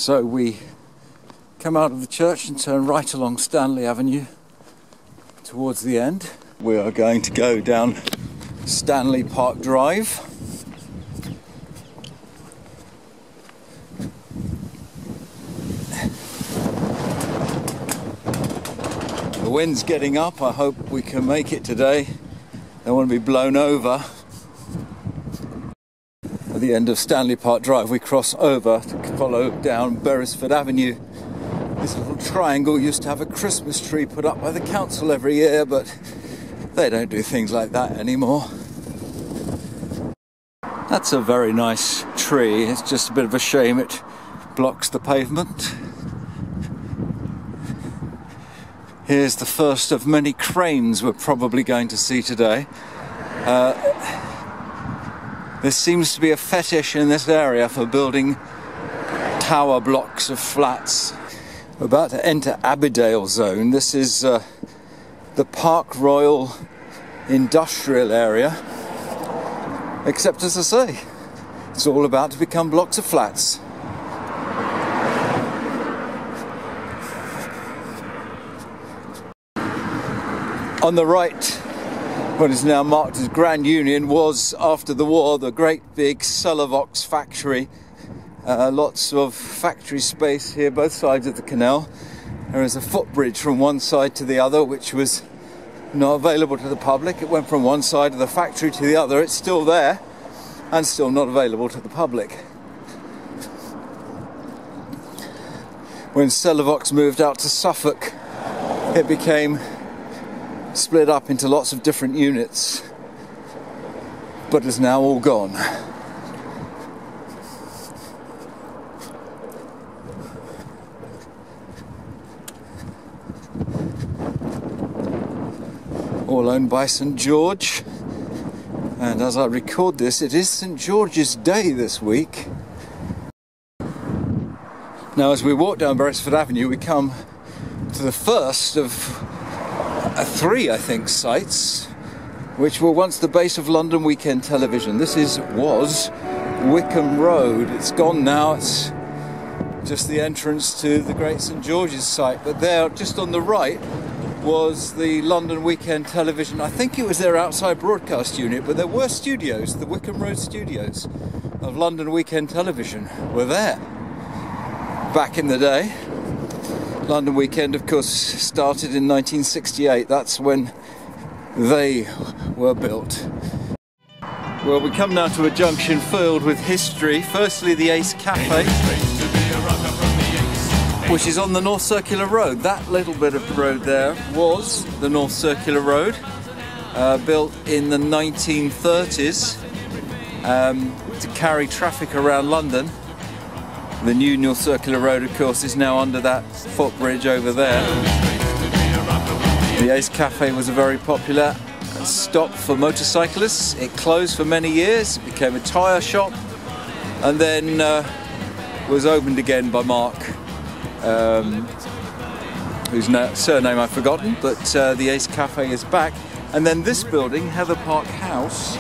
So we come out of the church and turn right along Stanley Avenue towards the end. We are going to go down Stanley Park Drive. The wind's getting up. I hope we can make it today. Don't want to be blown over. At the end of Stanley Park Drive, we cross over to follow down Beresford Avenue. This little triangle used to have a Christmas tree put up by the council every year, but they don't do things like that anymore. That's a very nice tree. It's just a bit of a shame it blocks the pavement. Here's the first of many cranes we're probably going to see today. There seems to be a fetish in this area for building tower blocks of flats. We're about to enter Abbeydale Zone. This is the Park Royal industrial area. Except, as I say, it's all about to become blocks of flats. On the right, what is now marked as Grand Union, was, after the war, the great big Sulavox factory. Lots of factory space here, both sides of the canal. There is a footbridge from one side to the other, which was not available to the public. It went from one side of the factory to the other. It's still there, and still not available to the public. When Sulavox moved out to Suffolk, it became split up into lots of different units, but is now all gone. All owned by St George, and as I record this, it is St George's Day this week. Now, as we walk down Beresford Avenue, we come to the first of three, I think, sites which were once the base of London Weekend Television. This was Wickham Road. It's gone now. It's just the entrance to the Great St George's site. But there, just on the right, was the London Weekend Television. I think it was their outside broadcast unit, but there were studios. The Wickham Road studios of London Weekend Television were there back in the day. London Weekend, of course, started in 1968. That's when they were built. Well, we come now to a junction filled with history. Firstly, the Ace Cafe, which is on the North Circular Road. That little bit of road there was the North Circular Road, built in the 1930s to carry traffic around London. The new North Circular Road, of course, is now under that footbridge over there. The Ace Cafe was a very popular stop for motorcyclists. It closed for many years. It became a tyre shop, and then was opened again by Mark, whose surname I've forgotten, but the Ace Cafe is back. And then this building, Heather Park House,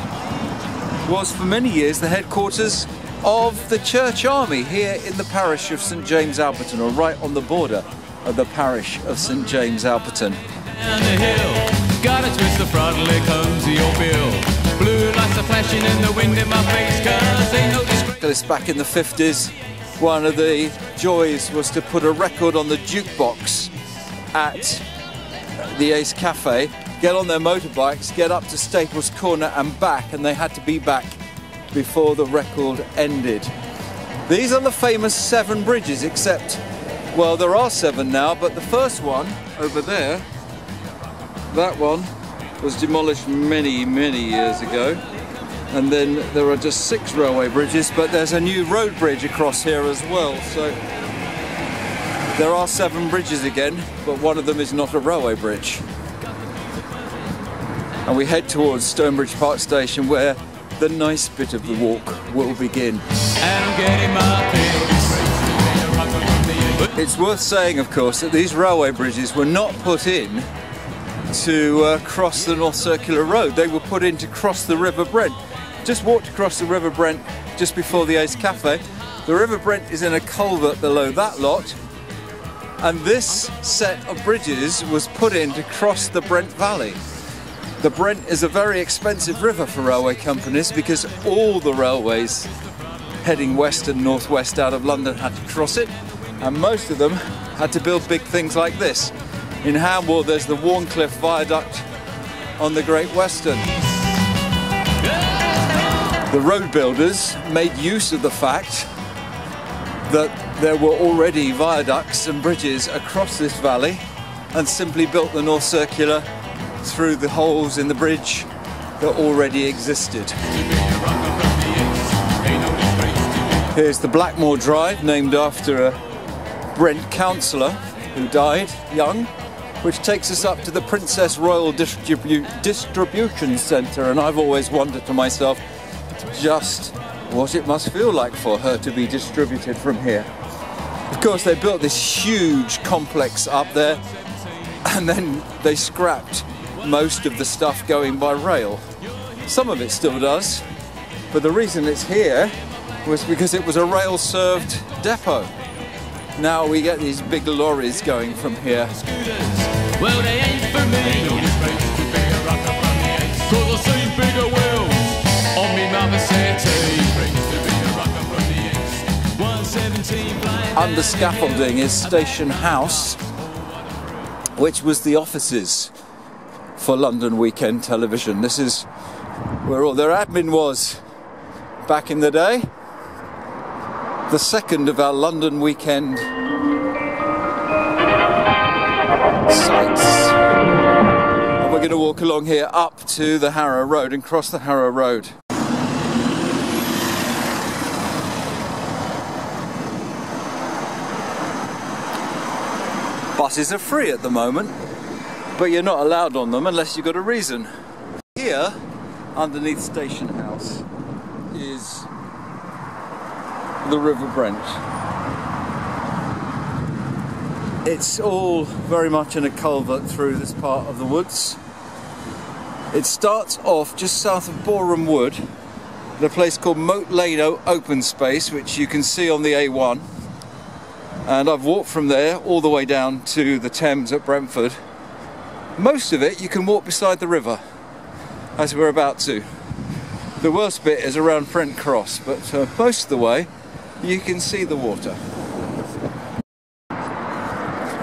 was for many years the headquarters of the Church Army here in the parish of St James Alperton, or right on the border of the parish of St James Alperton. Down the hill, got a twist of front-leg comes to your bill. Blue lights are flashing in the wind in my face, 'cause ain't no disgrace. This back in the 50s, one of the joys was to put a record on the jukebox at the Ace Cafe, get on their motorbikes, get up to Staples Corner and back, and they had to be back before the record ended. These are the famous 7 bridges, except, well, there are 7 now, but the first one over there, that one, was demolished many, many years ago. And then there are just 6 railway bridges, but there's a new road bridge across here as well. So there are 7 bridges again, but one of them is not a railway bridge. And we head towards Stonebridge Park Station, where the nice bit of the walk will begin. And I'm getting my pills. It's worth saying, of course, that these railway bridges were not put in to cross the North Circular Road. They were put in to cross the River Brent. Just walked across the River Brent just before the Ace Cafe. The River Brent is in a culvert below that lot, and this set of bridges was put in to cross the Brent Valley. The Brent is a very expensive river for railway companies because all the railways heading west and northwest out of London had to cross it, and most of them had to build big things like this. In Hamwell there's the Warncliffe Viaduct on the Great Western. The road builders made use of the fact that there were already viaducts and bridges across this valley and simply built the North Circular through the holes in the bridge that already existed. Here's the Blackmore Drive, named after a Brent councillor who died young, which takes us up to the Princess Royal Distribution Centre, and I've always wondered to myself just what it must feel like for her to be distributed from here. Of course, they built this huge complex up there, and then they scrapped most of the stuff going by rail. Some of it still does, but the reason it's here was because it was a rail-served depot. Now we get these big lorries going from here. Well, they ain't for me. Cause I seen bigger wheels on me mother's settee. Under scaffolding is Station House, which was the offices for London Weekend Television. This is where all their admin was back in the day. The second of our London Weekend sites. And we're going to walk along here up to the Harrow Road and cross the Harrow Road. Buses are free at the moment, but you're not allowed on them unless you've got a reason. Here, underneath Station House, is the River Brent. It's all very much in a culvert through this part of the woods. It starts off just south of Boreham Wood at a place called Moat Lane Open Space, which you can see on the A1. And I've walked from there all the way down to the Thames at Brentford. Most of it you can walk beside the river, as we're about to. The worst bit is around Brent Cross, but most of the way you can see the water.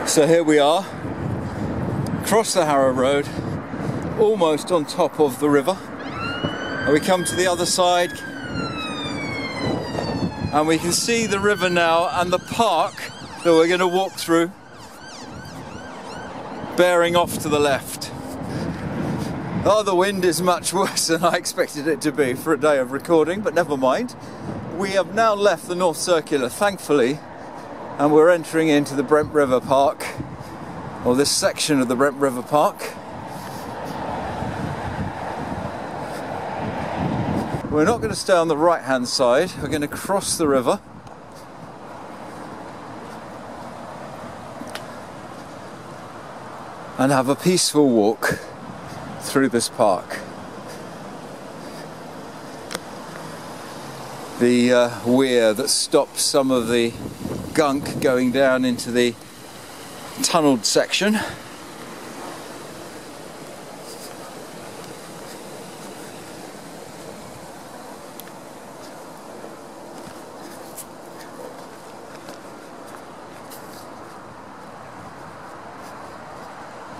So here we are, across the Harrow Road, almost on top of the river. And we come to the other side, and we can see the river now and the park that we're going to walk through, bearing off to the left. Oh, the wind is much worse than I expected it to be for a day of recording, but never mind. We have now left the North Circular, thankfully, and we're entering into the Brent River Park, or this section of the Brent River Park. We're not going to stay on the right-hand side, we're going to cross the river. And have a peaceful walk through this park. The weir that stops some of the gunk going down into the tunnelled section.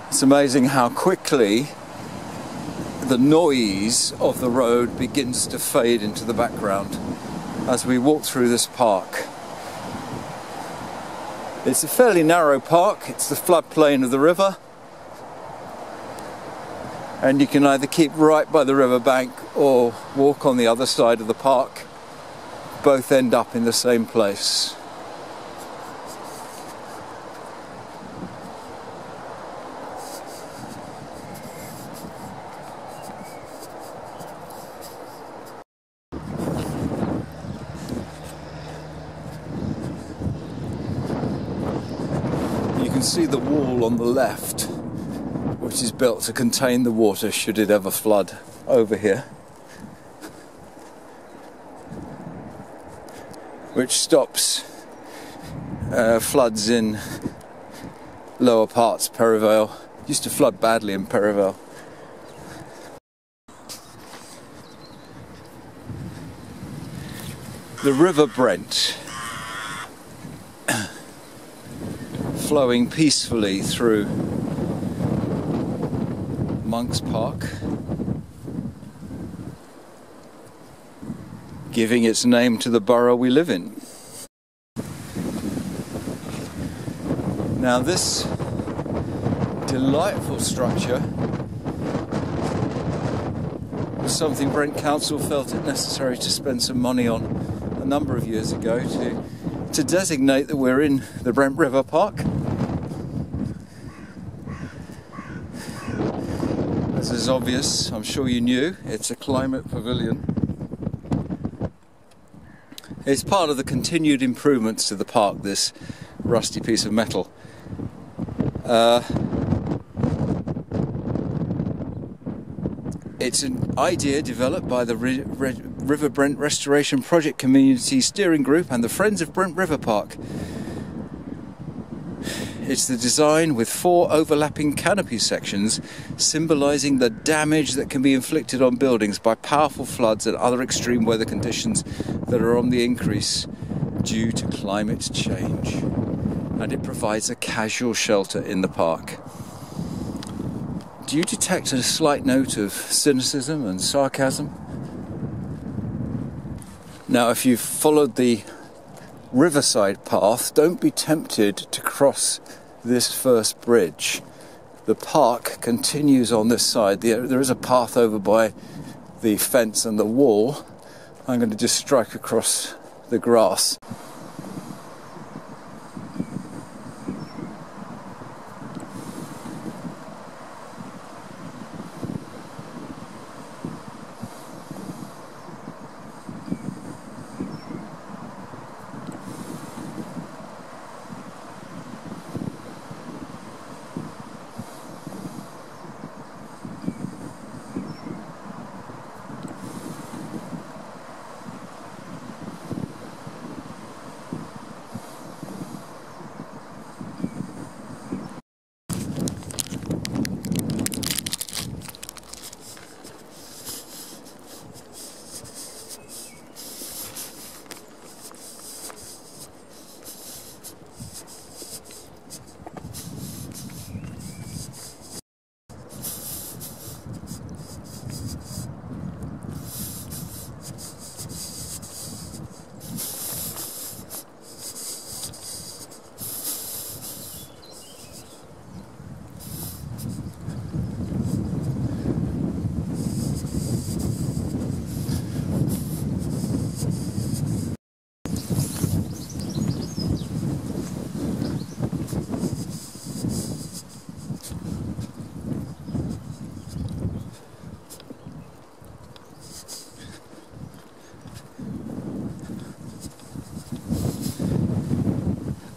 It's amazing how quickly the noise of the road begins to fade into the background as we walk through this park. It's a fairly narrow park, it's the floodplain of the river, and you can either keep right by the riverbank or walk on the other side of the park. Both end up in the same place. You can see the wall on the left, which is built to contain the water should it ever flood over here. which stops floods in lower parts of Perivale. Used to flood badly in Perivale. The River Brent, flowing peacefully through Monk's Park, giving its name to the borough we live in. Now this delightful structure was something Brent Council felt it necessary to spend some money on a number of years ago to designate that we're in the Brent River Park. As is obvious, I'm sure you knew, it's a climate pavilion. It's part of the continued improvements to the park, this rusty piece of metal. It's an idea developed by the River Brent Restoration Project Community Steering Group and the Friends of Brent River Park. It's the design with 4 overlapping canopy sections symbolising the damage that can be inflicted on buildings by powerful floods and other extreme weather conditions that are on the increase due to climate change. And it provides a casual shelter in the park. Do you detect a slight note of cynicism and sarcasm? Now, if you've followed the riverside path, don't be tempted to cross this first bridge. The park continues on this side. There is a path over by the fence and the wall. I'm going to just strike across the grass.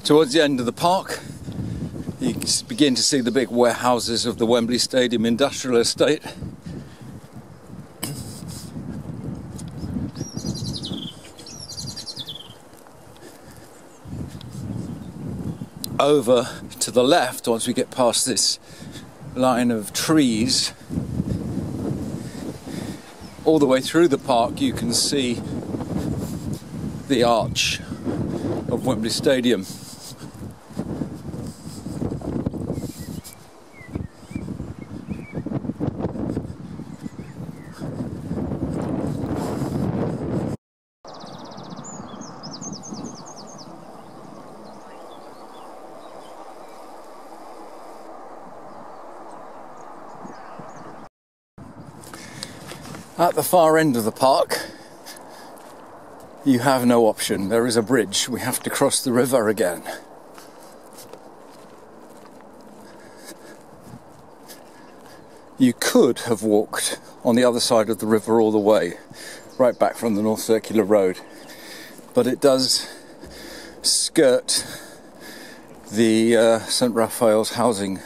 Towards the end of the park, you begin to see the big warehouses of the Wembley Stadium industrial estate. Over to the left, once we get past this line of trees, all the way through the park you can see the arch of Wembley Stadium. At the far end of the park, you have no option. There is a bridge. We have to cross the river again. You could have walked on the other side of the river all the way, right back from the North Circular Road, but it does skirt the St Raphael's housing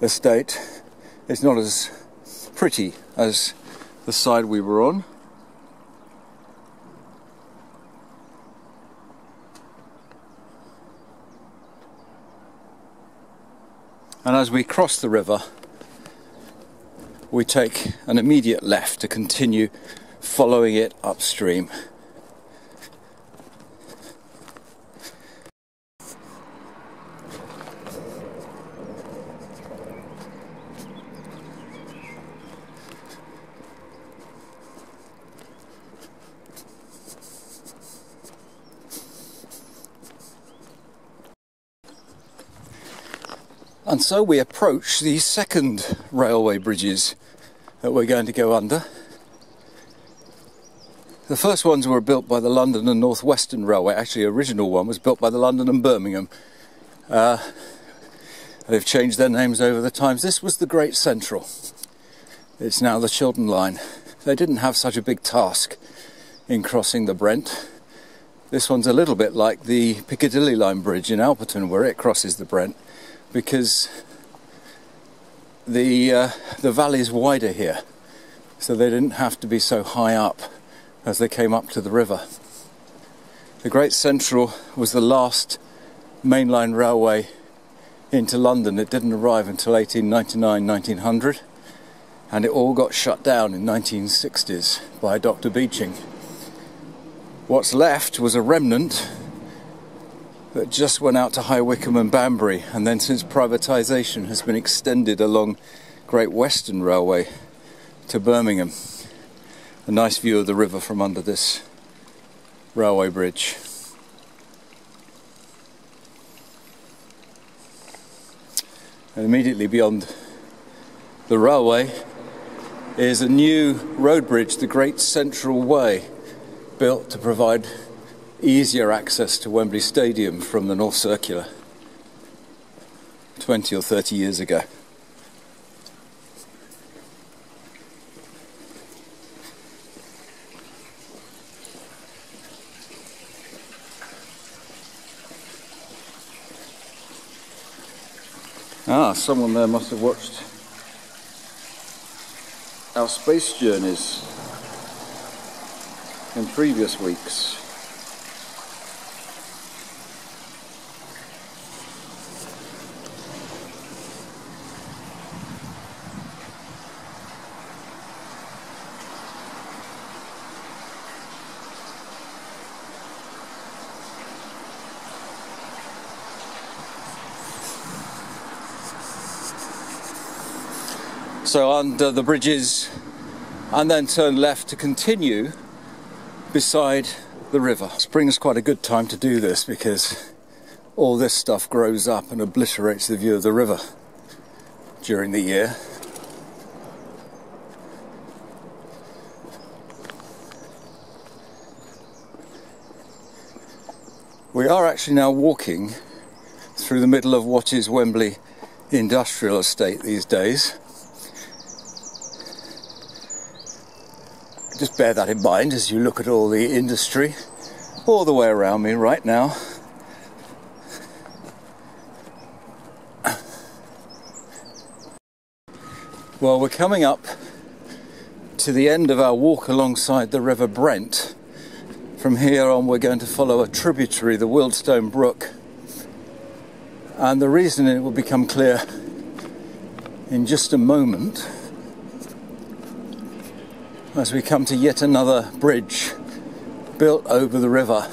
estate. It's not as pretty as the side we were on. And as we cross the river, we take an immediate left to continue following it upstream. And so we approach the second railway bridges that we're going to go under. The first ones were built by the London and North Western Railway. Actually, the original one was built by the London and Birmingham. They've changed their names over the times. This was the Great Central. It's now the Chiltern Line. They didn't have such a big task in crossing the Brent. This one's a little bit like the Piccadilly Line Bridge in Alperton, where it crosses the Brent, because the valley is wider here, so they didn't have to be so high up as they came up to the river. The Great Central was the last mainline railway into London. It didn't arrive until 1899-1900, and it all got shut down in 1960s by Dr. Beeching. What's left was a remnant that just went out to High Wycombe and Banbury, and then since privatisation has been extended along Great Western Railway to Birmingham. A nice view of the river from under this railway bridge. And immediately beyond the railway is a new road bridge, the Great Central Way, built to provide easier access to Wembley Stadium from the North Circular 20 or 30 years ago. Someone there must have watched our space journeys in previous weeks. So under the bridges, and then turn left to continue beside the river. Spring's quite a good time to do this because all this stuff grows up and obliterates the view of the river during the year. We are actually now walking through the middle of what is Wembley Industrial Estate these days. Just bear that in mind as you look at all the industry all the way around me right now. Well, we're coming up to the end of our walk alongside the River Brent. From here on we're going to follow a tributary, the Wealdstone Brook. And the reason it will become clear in just a moment as we come to yet another bridge built over the river.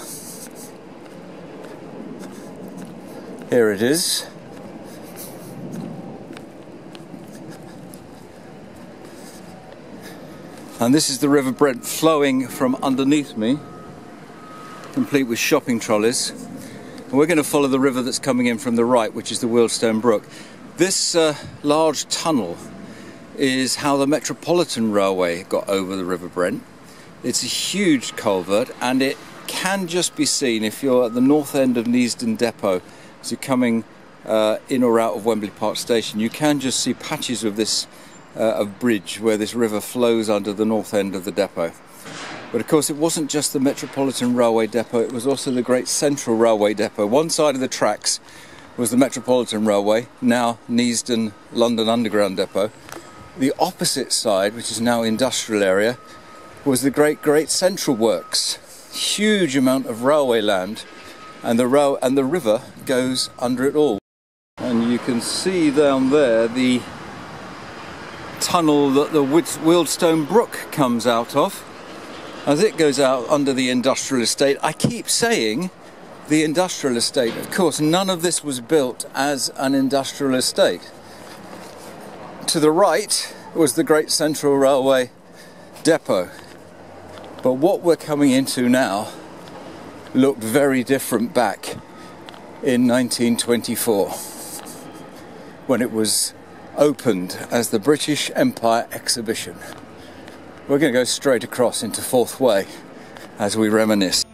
Here it is. And this is the River Brent flowing from underneath me, complete with shopping trolleys. And we're going to follow the river that's coming in from the right, which is the Wealdstone Brook. This large tunnel is how the Metropolitan Railway got over the River Brent. It's a huge culvert, and it can just be seen if you're at the north end of Neasden Depot, as you're coming in or out of Wembley Park Station. You can just see patches of this bridge where this river flows under the north end of the depot. But of course it wasn't just the Metropolitan Railway Depot, it was also the Great Central Railway Depot. One side of the tracks was the Metropolitan Railway, now Neasden London Underground Depot. The opposite side, which is now industrial area, was the Great Central Works. Huge amount of railway land, and the river goes under it all. And you can see down there the tunnel that the Wealdstone Brook comes out of, as it goes out under the industrial estate. I keep saying the industrial estate. Of course, none of this was built as an industrial estate. To the right was the Great Central Railway depot. But what we're coming into now looked very different back in 1924, when it was opened as the British Empire Exhibition. We're going to go straight across into Fourth Way as we reminisce.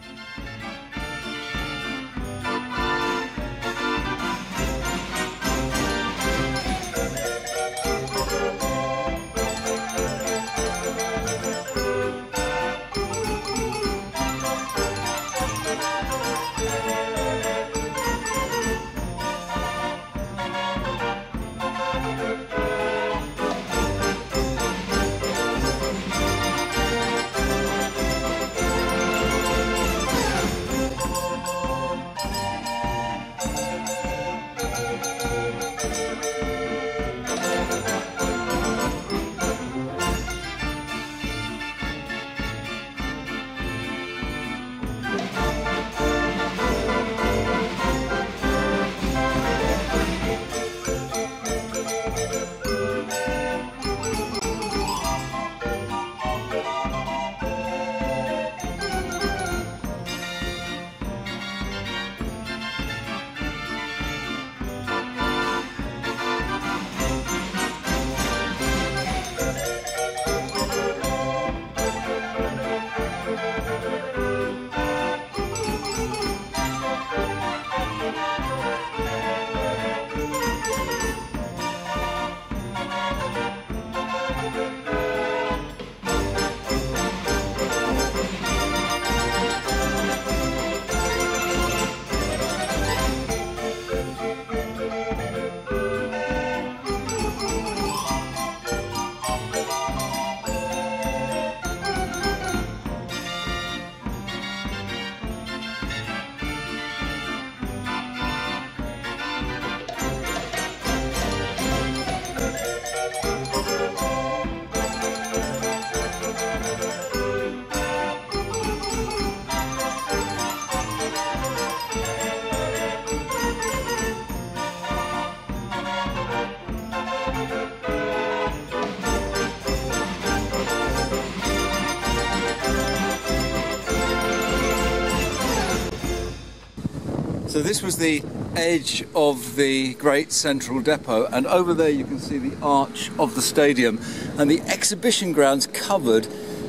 So this was the edge of the Great Central Depot, and over there you can see the arch of the stadium, and the exhibition grounds covered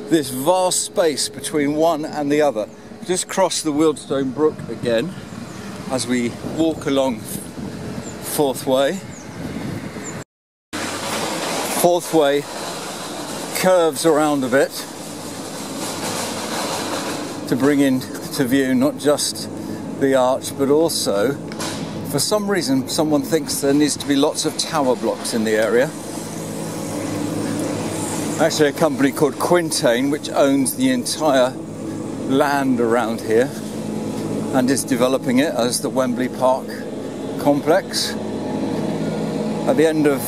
this vast space between one and the other. Just cross the Wealdstone Brook again as we walk along Fourth Way. Fourth Way curves around a bit to bring into view not just the arch, but also, for some reason, someone thinks there needs to be lots of tower blocks in the area. Actually, a company called Quintain, which owns the entire land around here and is developing it as the Wembley Park complex. At the end of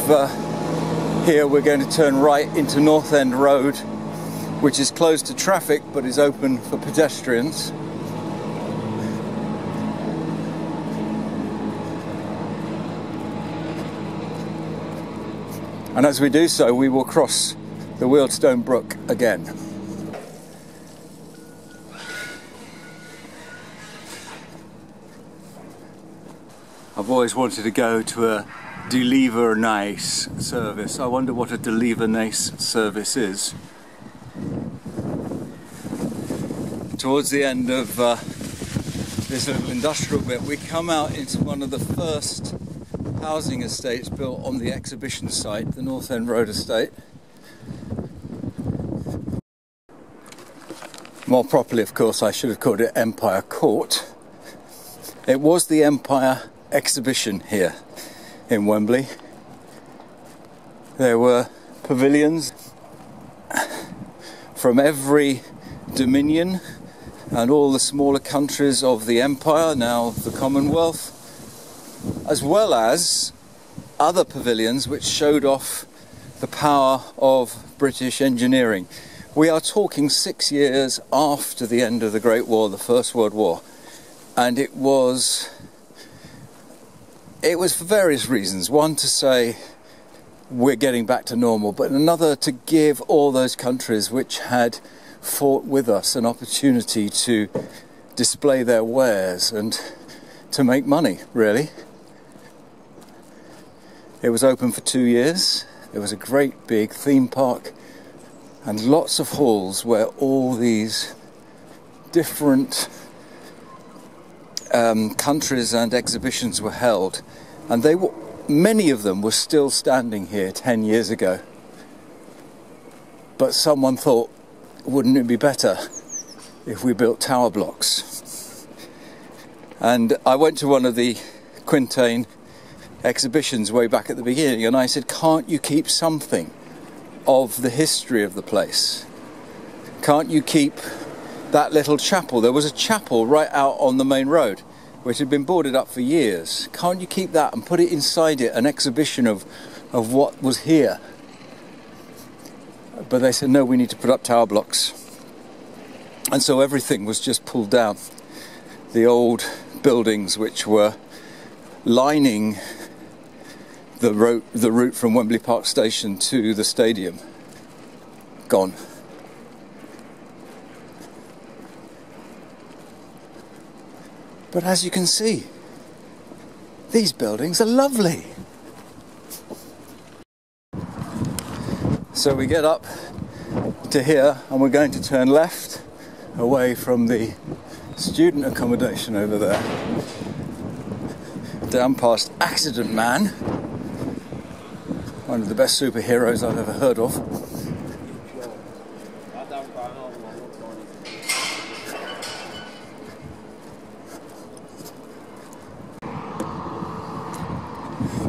here, we're going to turn right into North End Road, which is closed to traffic but is open for pedestrians. And as we do so, we will cross the Wealdstone Brook again. I've always wanted to go to a Deliver Nice service. I wonder what a Deliver Nice service is. Towards the end of this little industrial bit, we come out into one of the first housing estates built on the exhibition site, the North End Road estate. More properly, of course, I should have called it Empire Court. It was the Empire Exhibition here in Wembley. There were pavilions from every dominion and all the smaller countries of the Empire, now the Commonwealth, as well as other pavilions which showed off the power of British engineering. We are talking 6 years after the end of the Great War, the First World War, and it was for various reasons. One, to say we're getting back to normal, but another, to give all those countries which had fought with us an opportunity to display their wares and to make money, really. It was open for 2 years. It was a great big theme park and lots of halls where all these different countries and exhibitions were held, and many of them were still standing here 10 years ago. But someone thought, wouldn't it be better if we built tower blocks? And I went to one of the Quintain exhibitions way back at the beginning, and I said, can't you keep something of the history of the place? Can't you keep that little chapel? There was a chapel right out on the main road which had been boarded up for years. Can't you keep that and put it inside it, an exhibition of what was here? But they said, no, we need to put up tower blocks. And so everything was just pulled down. The old buildings which were lining the route from Wembley Park Station to the stadium, gone. But as you can see, these buildings are lovely. So we get up to here and we're going to turn left away from the student accommodation over there, down past Accident Man, one of the best superheroes I've ever heard of.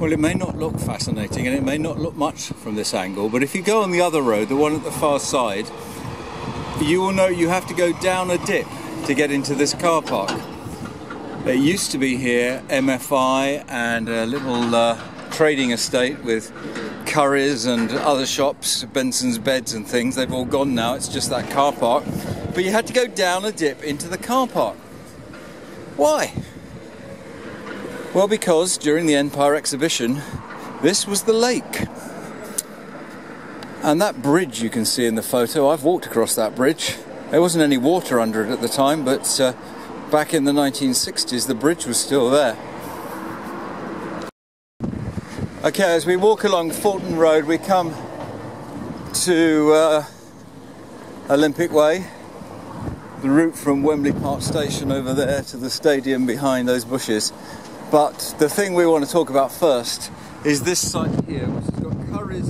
Well, it may not look fascinating and it may not look much from this angle, but if you go on the other road, the one at the far side, you will know you have to go down a dip to get into this car park. It used to be here MFI and a little trading estate with curries and other shops, Benson's beds and things. They've all gone now, it's just that car park. But you had to go down a dip into the car park. Why? Well, because during the Empire exhibition, this was the lake. And that bridge you can see in the photo, I've walked across that bridge. There wasn't any water under it at the time, but back in the 1960s, the bridge was still there. Okay, as we walk along Fulton Road, we come to Olympic Way, the route from Wembley Park Station over there to the stadium behind those bushes. But the thing we want to talk about first is this site here, which has got Curry's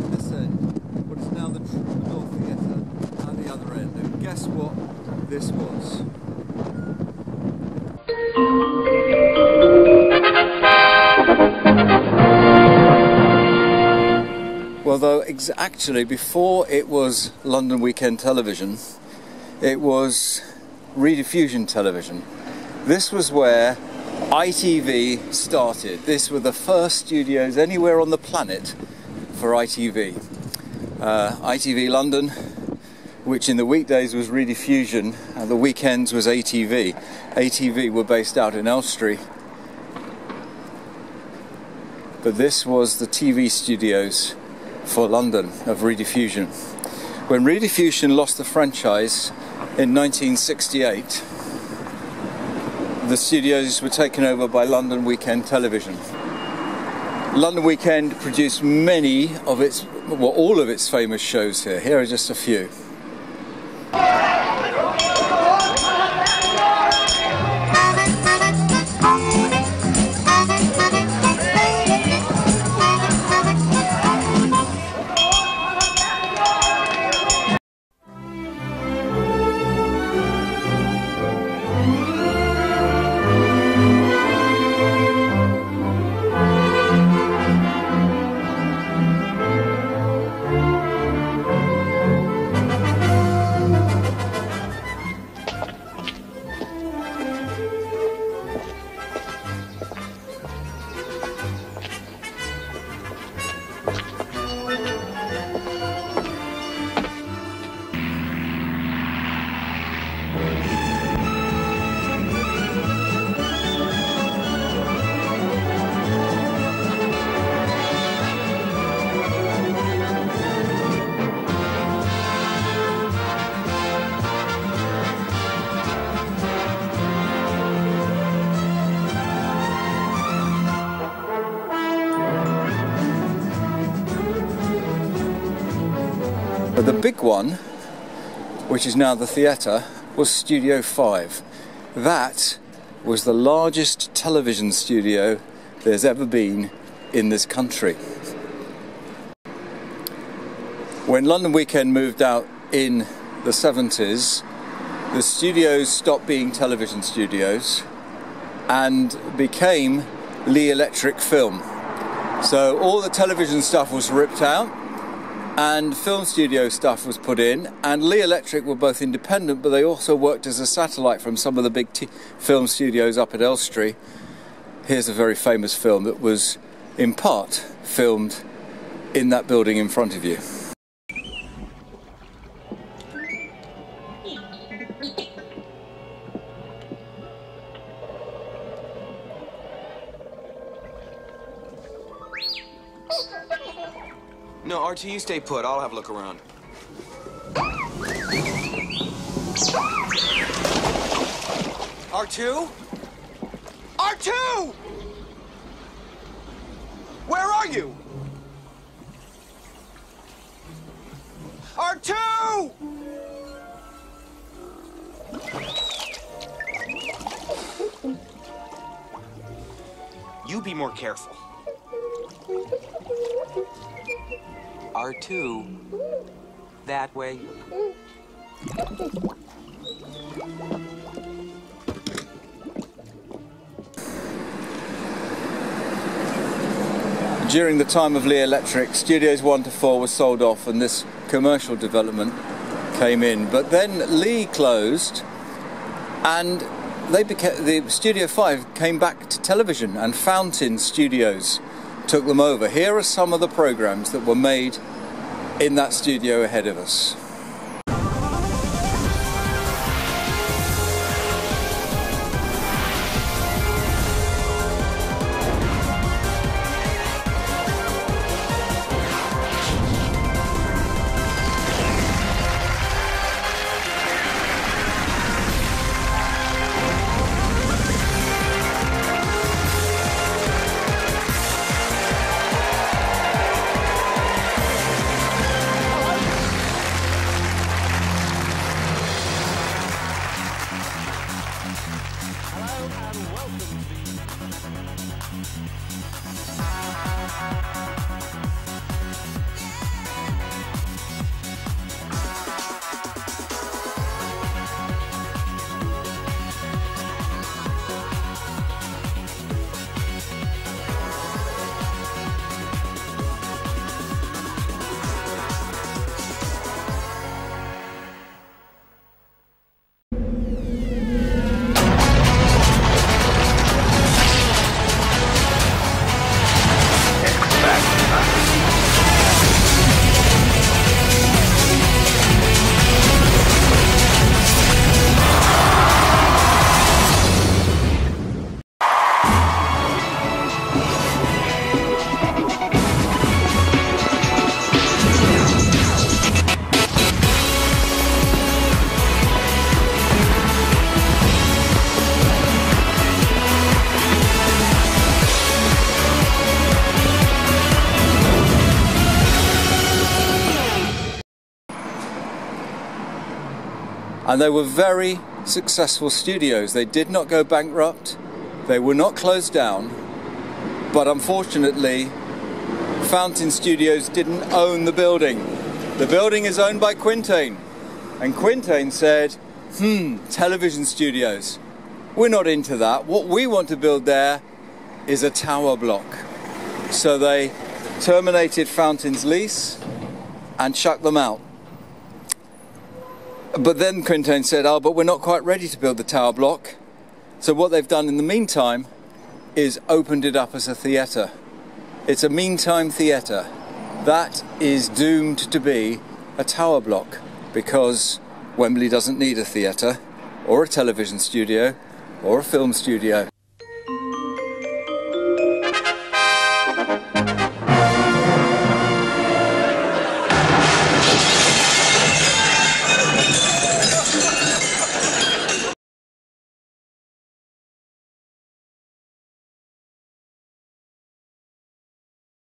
this end, what is now the Troubadour Theatre at the other end. And guess what this was? Well, though, actually, before it was London Weekend Television, it was rediffusion television. This was where ITV started. These were the first studios anywhere on the planet for ITV. ITV London, which in the weekdays was rediffusion, and the weekends was ATV. ATV were based out in Elstree. But this was the TV studios for London of rediffusion. When rediffusion lost the franchise in 1968, the studios were taken over by London Weekend Television. London Weekend produced many of its, well, all of its famous shows here. Here are just a few. But the big one, which is now the theatre, was Studio 5. That was the largest television studio there's ever been in this country. When London Weekend moved out in the 70s, the studios stopped being television studios and became Lee Electric Film. So all the television stuff was ripped out and film studio stuff was put in, and Lee Electric were both independent, but they also worked as a satellite from some of the big film studios up at Elstree. Here's a very famous film that was in part filmed in that building in front of you. No, RT, you stay put. I'll have a look around. R2? R2! Where are you? R2! You be more careful. R2, that way. During the time of Lee Electric, Studios 1 to 4 was sold off and this commercial development came in. But then Lee closed and the Studio 5 came back to television, and Fountain Studios took them over. Here are some of the programs that were made in that studio ahead of us. And they were very successful studios. They did not go bankrupt, they were not closed down, but unfortunately Fountain Studios didn't own the building. The building is owned by Quintain, and Quintain said, television studios, we're not into that. What we want to build there is a tower block. So they terminated Fountain's lease and chucked them out. But then Quintain said, but we're not quite ready to build the tower block. So what they've done in the meantime is opened it up as a theatre. It's a meantime theatre. That is doomed to be a tower block because Wembley doesn't need a theatre or a television studio or a film studio.